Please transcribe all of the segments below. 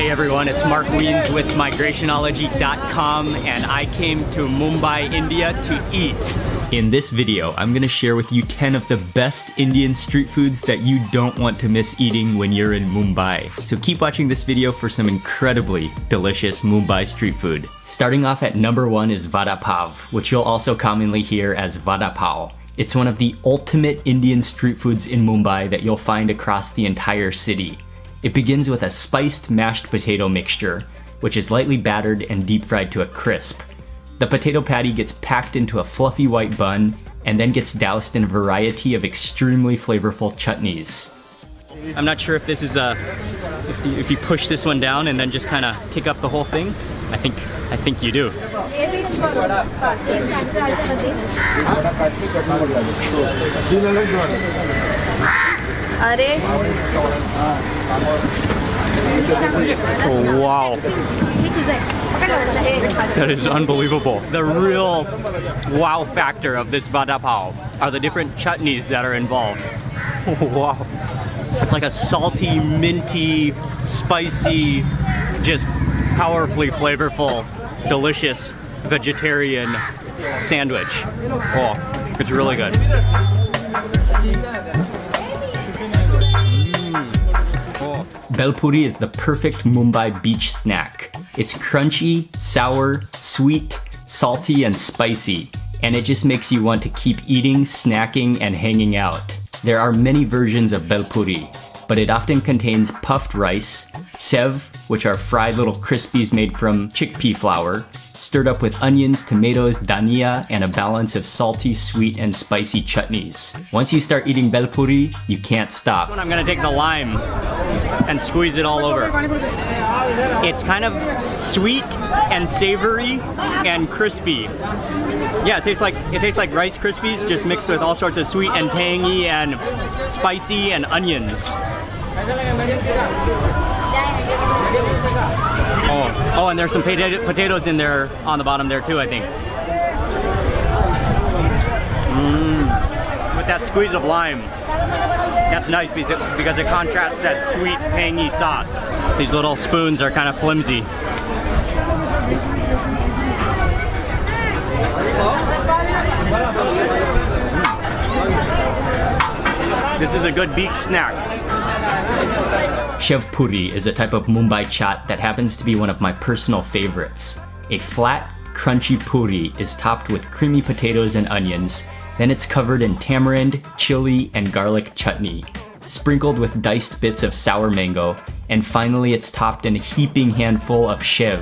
Hey everyone, it's Mark Weens with migrationology.com and I came to Mumbai, India to eat. In this video, I'm gonna share with you 10 of the best Indian street foods that you don't want to miss eating when you're in Mumbai. So keep watching this video for some incredibly delicious Mumbai street food. Starting off at number 1 is vada pav, which you'll also commonly hear as vada pav. It's one of the ultimate Indian street foods in Mumbai that you'll find across the entire city. It begins with a spiced mashed potato mixture, which is lightly battered and deep fried to a crisp. The potato patty gets packed into a fluffy white bun and then gets doused in a variety of extremely flavorful chutneys. I'm not sure if this is if you push this one down and then just kind of pick up the whole thing. I think you do. Oh, wow. That is unbelievable. The real wow factor of this vada pav are the different chutneys that are involved. Oh, wow. It's like a salty, minty, spicy, just powerfully flavorful, delicious vegetarian sandwich. Oh, it's really good. Bhel puri is the perfect Mumbai beach snack. It's crunchy, sour, sweet, salty, and spicy, and it just makes you want to keep eating, snacking, and hanging out. There are many versions of bhel puri, but it often contains puffed rice, sev, which are fried little crispies made from chickpea flour, stirred up with onions, tomatoes, dhania, and a balance of salty, sweet, and spicy chutneys. Once you start eating bhel puri, you can't stop. I'm gonna take the lime and squeeze it all over. It's kind of sweet and savory and crispy. Yeah, it tastes like Rice Krispies, just mixed with all sorts of sweet and tangy and spicy and onions. Oh, and there's some potatoes in there on the bottom there too, I think. With that squeeze of lime, that's nice because it contrasts that sweet, tangy sauce. These little spoons are kind of flimsy. This is a good beach snack. Shev puri is a type of Mumbai chaat that happens to be one of my personal favorites. A flat, crunchy puri is topped with creamy potatoes and onions, then it's covered in tamarind, chili, and garlic chutney, sprinkled with diced bits of sour mango, and finally it's topped in a heaping handful of shev,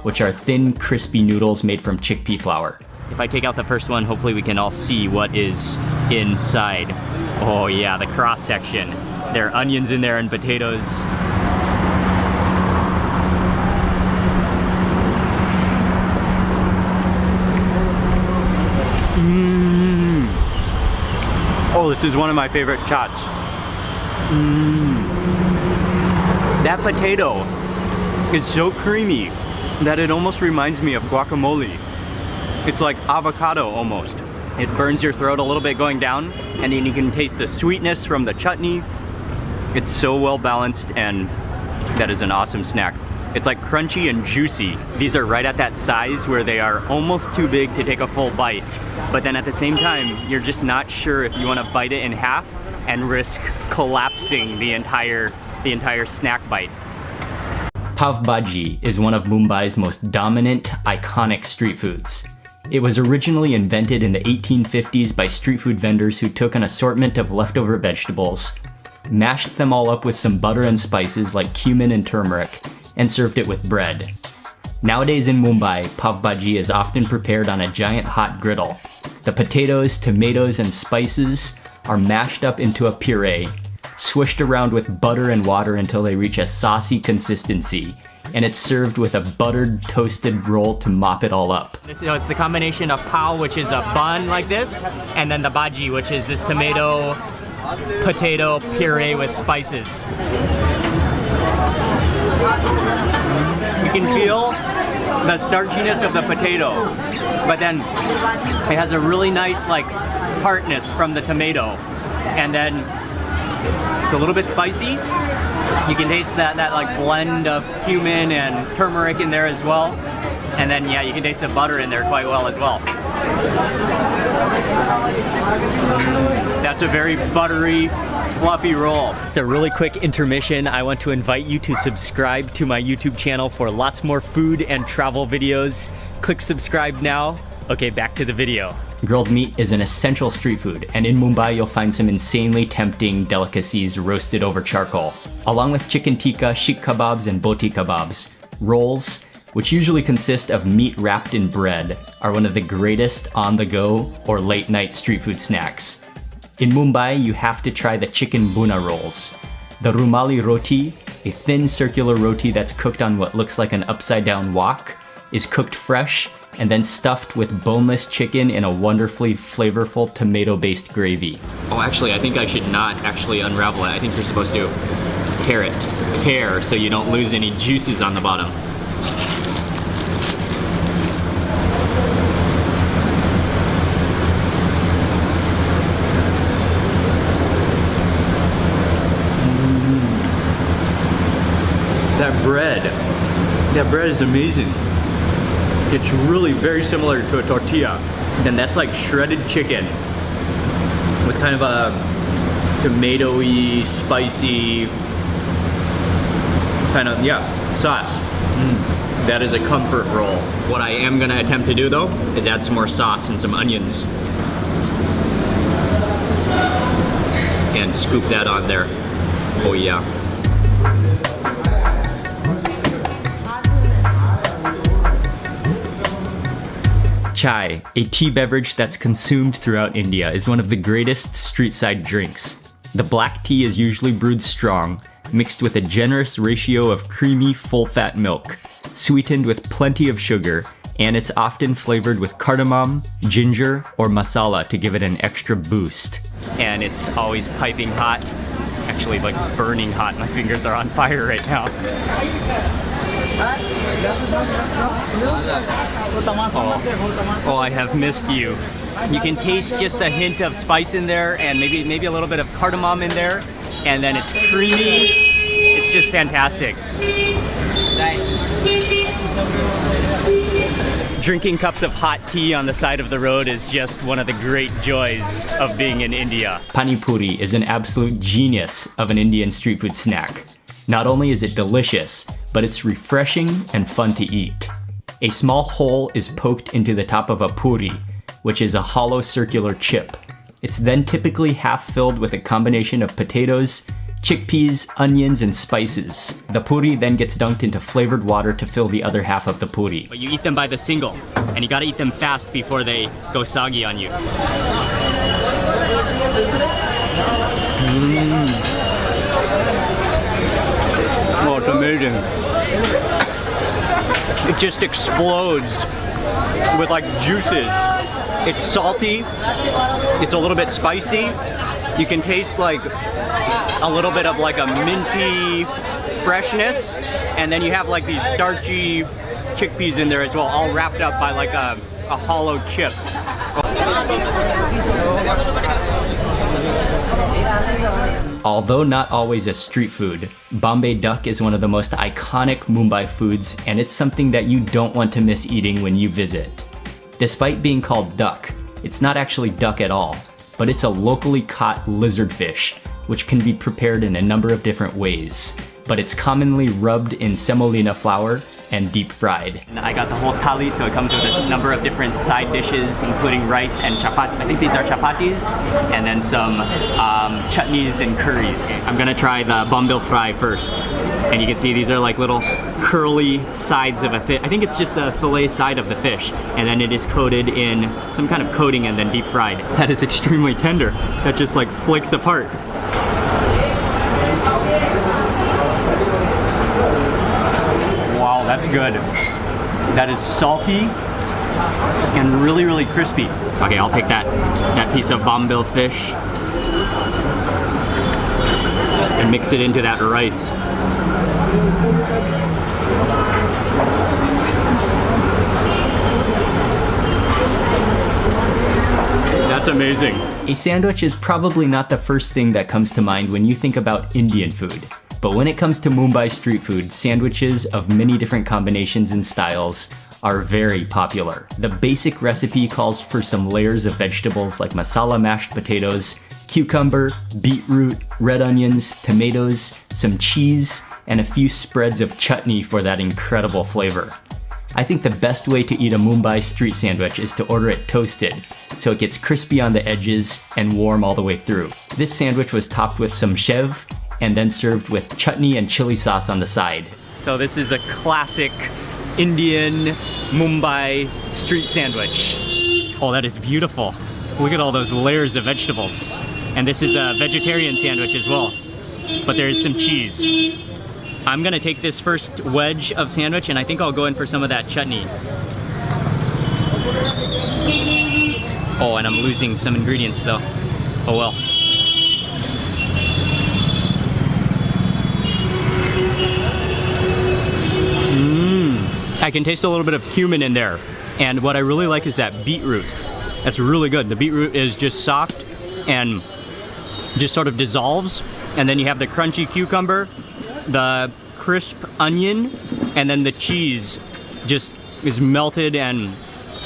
which are thin, crispy noodles made from chickpea flour. If I take out the first one, hopefully we can all see what is inside. Oh yeah, the cross section. There are onions in there and potatoes. Oh, this is one of my favorite chaats. That potato is so creamy that it almost reminds me of guacamole. It's like avocado almost. It burns your throat a little bit going down, and then you can taste the sweetness from the chutney. It's so well balanced, and that is an awesome snack. It's like crunchy and juicy. These are right at that size where they are almost too big to take a full bite. But then at the same time, you're just not sure if you want to bite it in half and risk collapsing the entire snack bite. Pav bhaji is one of Mumbai's most dominant, iconic street foods. It was originally invented in the 1850s by street food vendors who took an assortment of leftover vegetables, mashed them all up with some butter and spices like cumin and turmeric, and served it with bread. Nowadays in Mumbai, pav bhaji is often prepared on a giant hot griddle. The potatoes, tomatoes, and spices are mashed up into a puree, swished around with butter and water until they reach a saucy consistency, and it's served with a buttered, toasted roll to mop it all up. So it's the combination of pav, which is a bun like this, and then the bhaji, which is this tomato, potato puree with spices. You can feel the starchiness of the potato, but then it has a really nice like tartness from the tomato, and then it's a little bit spicy, You can taste that like blend of cumin and turmeric in there as well. And then yeah, you can taste the butter in there quite well as well. That's a very buttery, fluffy roll. Just a really quick intermission. I want to invite you to subscribe to my YouTube channel for lots more food and travel videos. Click subscribe now. Okay, back to the video. Grilled meat is an essential street food, and in Mumbai you'll find some insanely tempting delicacies roasted over charcoal. Along with chicken tikka, sheikh kebabs, and boti kebabs, rolls, which usually consist of meat wrapped in bread, are one of the greatest on-the-go or late-night street food snacks. In Mumbai, you have to try the chicken buna rolls. The rumali roti, a thin circular roti that's cooked on what looks like an upside-down wok, is cooked fresh and then stuffed with boneless chicken in a wonderfully flavorful tomato-based gravy. Oh, actually, I think I should not actually unravel it. I think you're supposed to tear so you don't lose any juices on the bottom. That bread is amazing. It's really very similar to a tortilla. And that's like shredded chicken with kind of a tomatoey, spicy kind of, yeah, sauce. That is a comfort roll. What I am gonna attempt to do though is add some more sauce and some onions. And scoop that on there. Oh yeah. Chai, a tea beverage that's consumed throughout India, is one of the greatest street-side drinks. The black tea is usually brewed strong, mixed with a generous ratio of creamy, full-fat milk, sweetened with plenty of sugar, and it's often flavored with cardamom, ginger, or masala to give it an extra boost. And it's always piping hot, actually like burning hot. My fingers are on fire right now. Oh, I have missed you. You can taste just a hint of spice in there and maybe a little bit of cardamom in there, and then it's creamy. It's just fantastic. Drinking cups of hot tea on the side of the road is just one of the great joys of being in India. Pani puri is an absolute genius of an Indian street food snack. Not only is it delicious, but it's refreshing and fun to eat. A small hole is poked into the top of a puri, which is a hollow circular chip. It's then typically half filled with a combination of potatoes, chickpeas, onions, and spices. The puri then gets dunked into flavored water to fill the other half of the puri. But you eat them by the single, and you gotta eat them fast before they go soggy on you. Oh, it's amazing. It just explodes with like juices. It's salty, it's a little bit spicy. You can taste like a little bit of like a minty freshness, and then you have like these starchy chickpeas in there as well, all wrapped up by like a hollow chip. Although not always a street food, Bombay duck is one of the most iconic Mumbai foods, and it's something that you don't want to miss eating when you visit. Despite being called duck, it's not actually duck at all, but it's a locally caught lizard fish, which can be prepared in a number of different ways. But it's commonly rubbed in semolina flour and deep fried. And I got the whole thali, so it comes with a number of different side dishes, including rice and chapati. I think these are chapatis, and then some chutneys and curries. I'm gonna try the bombil fry first. And you can see these are like little curly sides of a fish. I think it's just the fillet side of the fish, and then it is coated in some kind of coating and then deep fried. That is extremely tender. That just like flakes apart. That's good. That is salty and really, really crispy. Okay, I'll take that piece of bombil fish and mix it into that rice. That's amazing. A sandwich is probably not the first thing that comes to mind when you think about Indian food. But when it comes to Mumbai street food, sandwiches of many different combinations and styles are very popular. The basic recipe calls for some layers of vegetables like masala mashed potatoes, cucumber, beetroot, red onions, tomatoes, some cheese, and a few spreads of chutney for that incredible flavor. I think the best way to eat a Mumbai street sandwich is to order it toasted, so it gets crispy on the edges and warm all the way through. This sandwich was topped with some shev and then served with chutney and chili sauce on the side. So this is a classic Indian Mumbai street sandwich. Oh, that is beautiful. Look at all those layers of vegetables. And this is a vegetarian sandwich as well, but there's some cheese. I'm gonna take this first wedge of sandwich and I think I'll go in for some of that chutney. Oh, and I'm losing some ingredients though. Oh well. I can taste a little bit of cumin in there. And what I really like is that beetroot. That's really good. The beetroot is just soft and just sort of dissolves. And then you have the crunchy cucumber, the crisp onion, and then the cheese just is melted and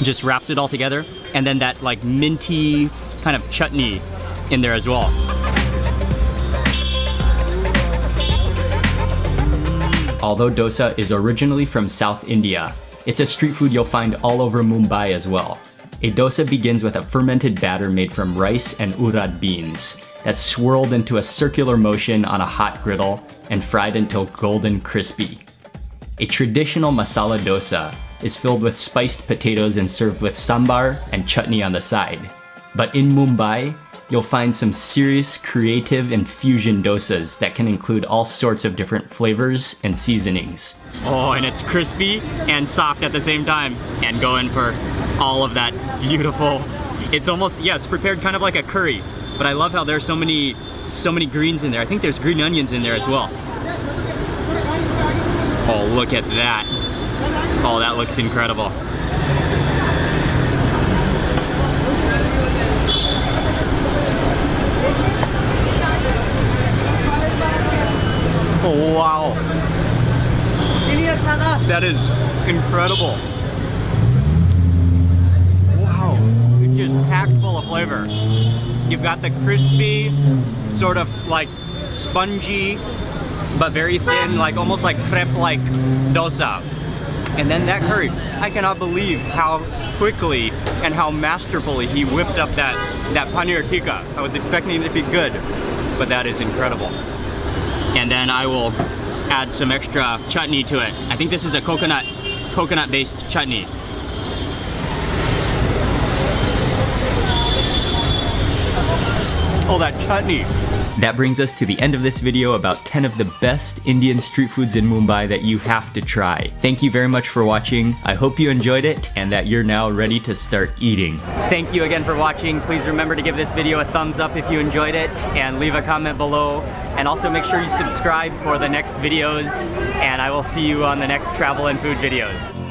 just wraps it all together. And then that like minty kind of chutney in there as well. Although dosa is originally from South India, it's a street food you'll find all over Mumbai as well. A dosa begins with a fermented batter made from rice and urad beans that's swirled into a circular motion on a hot griddle and fried until golden crispy. A traditional masala dosa is filled with spiced potatoes and served with sambar and chutney on the side. But in Mumbai, you'll find some serious creative and fusion dosas that can include all sorts of different flavors and seasonings. Oh, and it's crispy and soft at the same time. And go in for all of that beautiful, it's almost, yeah, it's prepared kind of like a curry. But I love how there's so many greens in there. I think there's green onions in there as well. Oh, look at that. Oh, that looks incredible. Oh, wow. That is incredible. Wow, it's just packed full of flavor. You've got the crispy, sort of like spongy, but very thin, like almost like crepe-like dosa. And then that curry. I cannot believe how quickly and how masterfully he whipped up that paneer tikka. I was expecting it to be good, but that is incredible. And then I will add some extra chutney to it. I think this is a coconut-based chutney. Oh, that chutney. That brings us to the end of this video about 10 of the best Indian street foods in Mumbai that you have to try. Thank you very much for watching. I hope you enjoyed it and that you're now ready to start eating. Thank you again for watching. Please remember to give this video a thumbs up if you enjoyed it and leave a comment below. And also make sure you subscribe for the next videos, and I will see you on the next travel and food videos.